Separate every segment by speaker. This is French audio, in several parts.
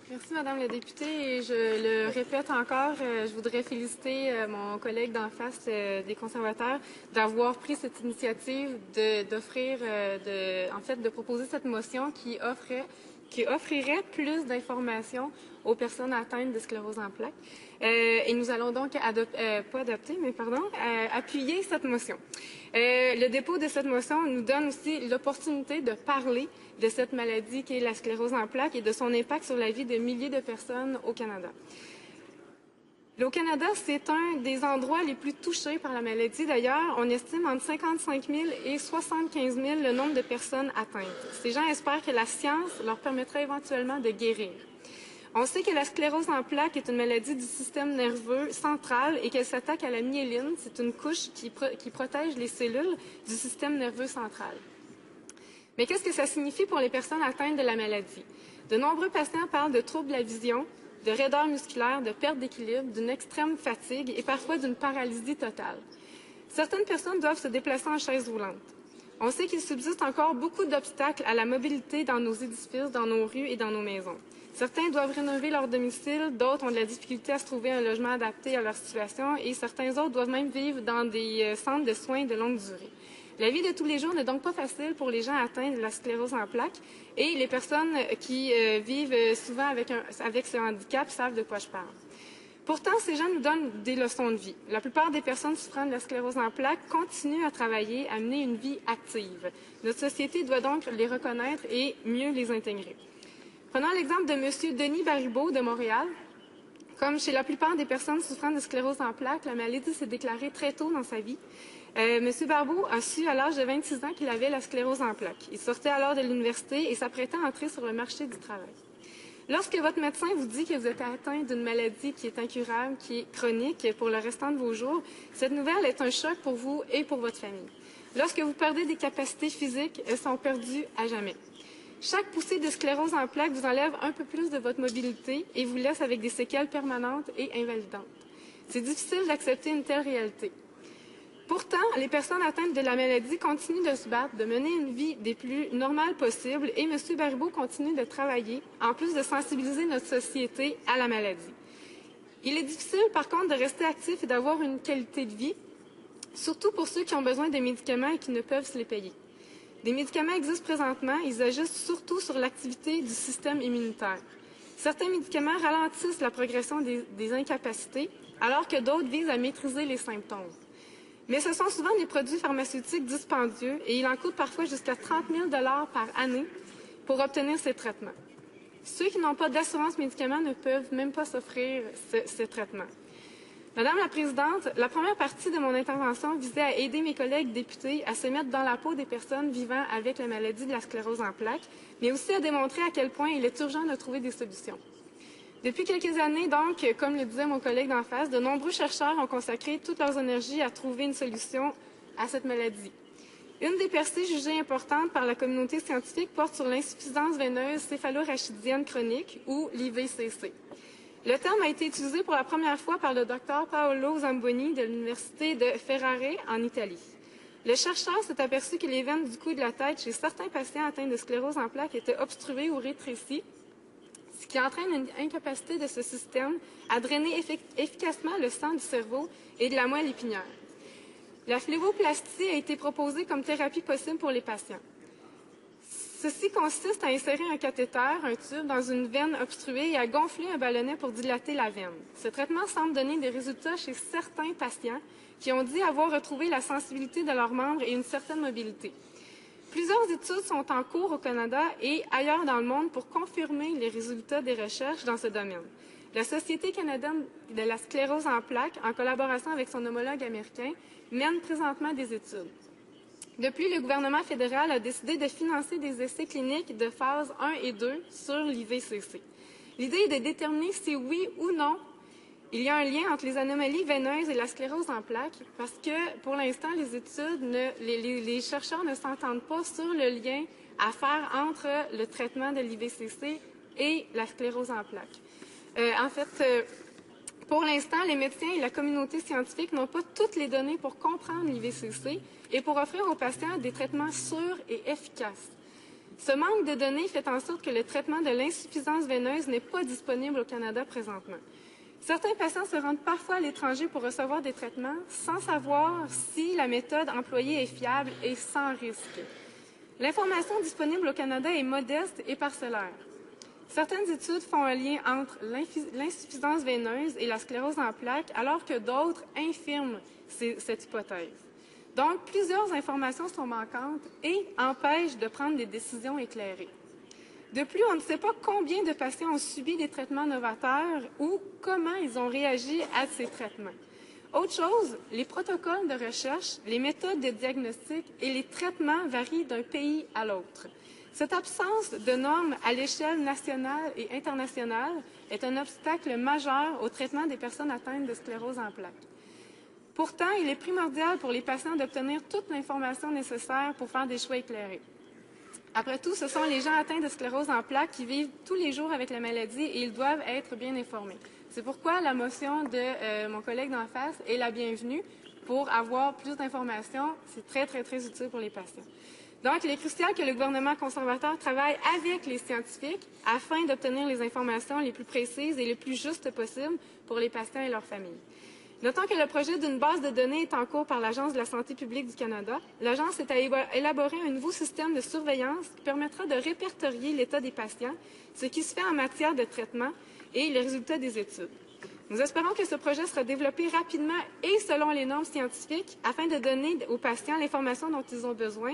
Speaker 1: Merci, Madame la députée. Et je le répète encore, je voudrais féliciter mon collègue d'en face des conservateurs d'avoir pris cette initiative de proposer cette motion qui offrirait plus d'informations aux personnes atteintes de sclérose en plaques. Et nous allons donc appuyer cette motion. Le dépôt de cette motion nous donne aussi l'opportunité de parler de cette maladie qui est la sclérose en plaques et de son impact sur la vie de milliers de personnes au Canada. Au Canada, c'est un des endroits les plus touchés par la maladie. D'ailleurs, on estime entre 55 000 et 75 000 le nombre de personnes atteintes. Ces gens espèrent que la science leur permettra éventuellement de guérir. On sait que la sclérose en plaques est une maladie du système nerveux central et qu'elle s'attaque à la myéline. C'est une couche qui protège les cellules du système nerveux central. Mais qu'est-ce que ça signifie pour les personnes atteintes de la maladie? De nombreux patients parlent de troubles de la vision, de raideur musculaire, de perte d'équilibre, d'une extrême fatigue et parfois d'une paralysie totale. Certaines personnes doivent se déplacer en chaise roulante. On sait qu'il subsiste encore beaucoup d'obstacles à la mobilité dans nos édifices, dans nos rues et dans nos maisons. Certains doivent rénover leur domicile, d'autres ont de la difficulté à se trouver un logement adapté à leur situation et certains autres doivent même vivre dans des centres de soins de longue durée. La vie de tous les jours n'est donc pas facile pour les gens atteints de la sclérose en plaques et les personnes qui vivent souvent avec ce handicap savent de quoi je parle. Pourtant, ces gens nous donnent des leçons de vie. La plupart des personnes souffrant de la sclérose en plaques continuent à travailler, à mener une vie active. Notre société doit donc les reconnaître et mieux les intégrer. Prenons l'exemple de M. Denis Baribeau de Montréal. Comme chez la plupart des personnes souffrant de sclérose en plaques, la maladie s'est déclarée très tôt dans sa vie. M. Barbeau a su à l'âge de 26 ans qu'il avait la sclérose en plaques. Il sortait alors de l'université et s'apprêtait à entrer sur le marché du travail. Lorsque votre médecin vous dit que vous êtes atteint d'une maladie qui est incurable, qui est chronique pour le restant de vos jours, cette nouvelle est un choc pour vous et pour votre famille. Lorsque vous perdez des capacités physiques, elles sont perdues à jamais. Chaque poussée de sclérose en plaques vous enlève un peu plus de votre mobilité et vous laisse avec des séquelles permanentes et invalidantes. C'est difficile d'accepter une telle réalité. Pourtant, les personnes atteintes de la maladie continuent de se battre, de mener une vie des plus normales possibles et M. Baribeau continue de travailler, en plus de sensibiliser notre société à la maladie. Il est difficile, par contre, de rester actif et d'avoir une qualité de vie, surtout pour ceux qui ont besoin de médicaments et qui ne peuvent se les payer. Des médicaments existent présentement, ils agissent surtout sur l'activité du système immunitaire. Certains médicaments ralentissent la progression des incapacités, alors que d'autres visent à maîtriser les symptômes. Mais ce sont souvent des produits pharmaceutiques dispendieux et il en coûte parfois jusqu'à 30 000 par année pour obtenir ces traitements. Ceux qui n'ont pas d'assurance médicaments ne peuvent même pas s'offrir ces traitements. Madame la Présidente, la première partie de mon intervention visait à aider mes collègues députés à se mettre dans la peau des personnes vivant avec la maladie de la sclérose en plaques, mais aussi à démontrer à quel point il est urgent de trouver des solutions. Depuis quelques années, donc, comme le disait mon collègue d'en face, de nombreux chercheurs ont consacré toute leur énergie à trouver une solution à cette maladie. Une des percées jugées importantes par la communauté scientifique porte sur l'insuffisance veineuse céphalo-rachidienne chronique, ou l'IVCC. Le terme a été utilisé pour la première fois par le Dr Paolo Zamboni de l'Université de Ferrare en Italie. Le chercheur s'est aperçu que les veines du cou et de la tête chez certains patients atteints de sclérose en plaques étaient obstruées ou rétrécies, ce qui entraîne une incapacité de ce système à drainer efficacement le sang du cerveau et de la moelle épinière. La phlévoplastie a été proposée comme thérapie possible pour les patients. Ceci consiste à insérer un cathéter, un tube, dans une veine obstruée et à gonfler un ballonnet pour dilater la veine. Ce traitement semble donner des résultats chez certains patients qui ont dit avoir retrouvé la sensibilité de leurs membres et une certaine mobilité. Plusieurs études sont en cours au Canada et ailleurs dans le monde pour confirmer les résultats des recherches dans ce domaine. La Société canadienne de la sclérose en plaques, en collaboration avec son homologue américain, mène présentement des études. Depuis, le gouvernement fédéral a décidé de financer des essais cliniques de phase 1 et 2 sur l'IVCC. L'idée est de déterminer si oui ou non il y a un lien entre les anomalies veineuses et la sclérose en plaques parce que, pour l'instant, les études, les chercheurs ne s'entendent pas sur le lien à faire entre le traitement de l'IVCC et la sclérose en plaques. Pour l'instant, les médecins et la communauté scientifique n'ont pas toutes les données pour comprendre l'IVCC et pour offrir aux patients des traitements sûrs et efficaces. Ce manque de données fait en sorte que le traitement de l'insuffisance veineuse n'est pas disponible au Canada présentement. Certains patients se rendent parfois à l'étranger pour recevoir des traitements sans savoir si la méthode employée est fiable et sans risque. L'information disponible au Canada est modeste et parcellaire. Certaines études font un lien entre l'insuffisance veineuse et la sclérose en plaques, alors que d'autres infirment cette hypothèse. Donc, plusieurs informations sont manquantes et empêchent de prendre des décisions éclairées. De plus, on ne sait pas combien de patients ont subi des traitements novateurs ou comment ils ont réagi à ces traitements. Autre chose, les protocoles de recherche, les méthodes de diagnostic et les traitements varient d'un pays à l'autre. Cette absence de normes à l'échelle nationale et internationale est un obstacle majeur au traitement des personnes atteintes de sclérose en plaques. Pourtant, il est primordial pour les patients d'obtenir toute l'information nécessaire pour faire des choix éclairés. Après tout, ce sont les gens atteints de sclérose en plaques qui vivent tous les jours avec la maladie et ils doivent être bien informés. C'est pourquoi la motion de mon collègue d'en face est la bienvenue pour avoir plus d'informations. C'est très, très, très utile pour les patients. Donc, il est crucial que le gouvernement conservateur travaille avec les scientifiques afin d'obtenir les informations les plus précises et les plus justes possibles pour les patients et leurs familles. Notons que le projet d'une base de données est en cours par l'Agence de la santé publique du Canada. L'Agence est à élaborer un nouveau système de surveillance qui permettra de répertorier l'état des patients, ce qui se fait en matière de traitement et les résultats des études. Nous espérons que ce projet sera développé rapidement et selon les normes scientifiques afin de donner aux patients l'information dont ils ont besoin.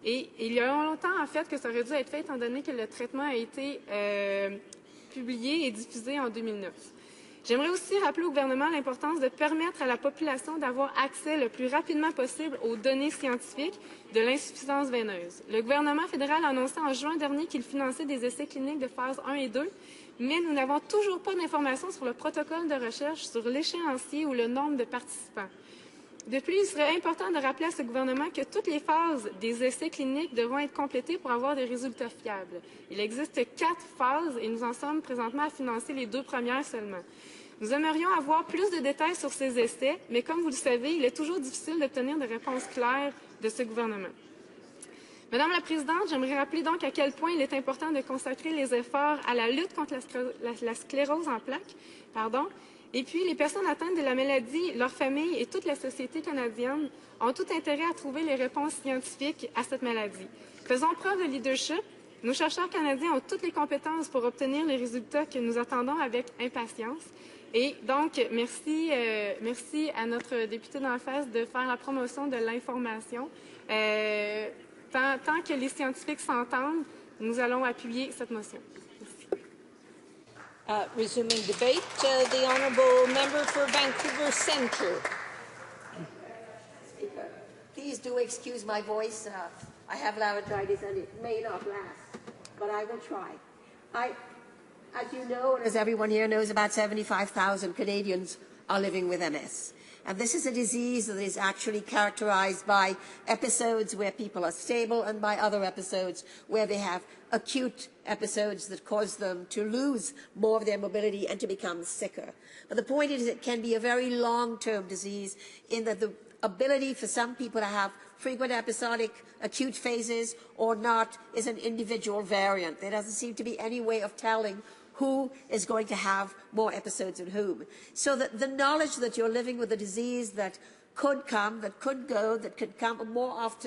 Speaker 1: Et il y a longtemps, en fait, que ça aurait dû être fait étant donné que le traitement a été publié et diffusé en 2009. J'aimerais aussi rappeler au gouvernement l'importance de permettre à la population d'avoir accès le plus rapidement possible aux données scientifiques de l'insuffisance veineuse. Le gouvernement fédéral a annoncé en juin dernier qu'il finançait des essais cliniques de phase 1 et 2, mais nous n'avons toujours pas d'informations sur le protocole de recherche, sur l'échéancier ou le nombre de participants. De plus, il serait important de rappeler à ce gouvernement que toutes les phases des essais cliniques devront être complétées pour avoir des résultats fiables. Il existe 4 phases et nous en sommes présentement à financer les 2 premières seulement. Nous aimerions avoir plus de détails sur ces essais, mais comme vous le savez, il est toujours difficile d'obtenir des réponses claires de ce gouvernement. Madame la Présidente, j'aimerais rappeler donc à quel point il est important de consacrer les efforts à la lutte contre la sclérose en plaques. Et puis, les personnes atteintes de la maladie, leurs familles et toute la société canadienne ont tout intérêt à trouver les réponses scientifiques à cette maladie. Faisons preuve de leadership. Nos chercheurs canadiens ont toutes les compétences pour obtenir les résultats que nous attendons avec impatience. Et donc, merci à notre député d'en face de faire la promotion de l'information. Tant que les scientifiques s'entendent, nous allons appuyer cette motion.
Speaker 2: Resuming debate, the honourable member for Vancouver Centre.
Speaker 3: Speaker, please do excuse my voice. I have laryngitis and it may not last, but I will try. As you know, and as everyone here knows, about 75,000 Canadians are living with MS. And this is a disease that is actually characterized by episodes where people are stable and by other episodes where they have acute episodes that cause them to lose more of their mobility and to become sicker. But the point is it can be a very long-term disease in that the ability for some people to have frequent episodic acute phases or not is an individual variant. There doesn't seem to be any way of telling who is going to have more episodes and whom. So that the knowledge that you're living with a disease that could come, that could go, that could come more often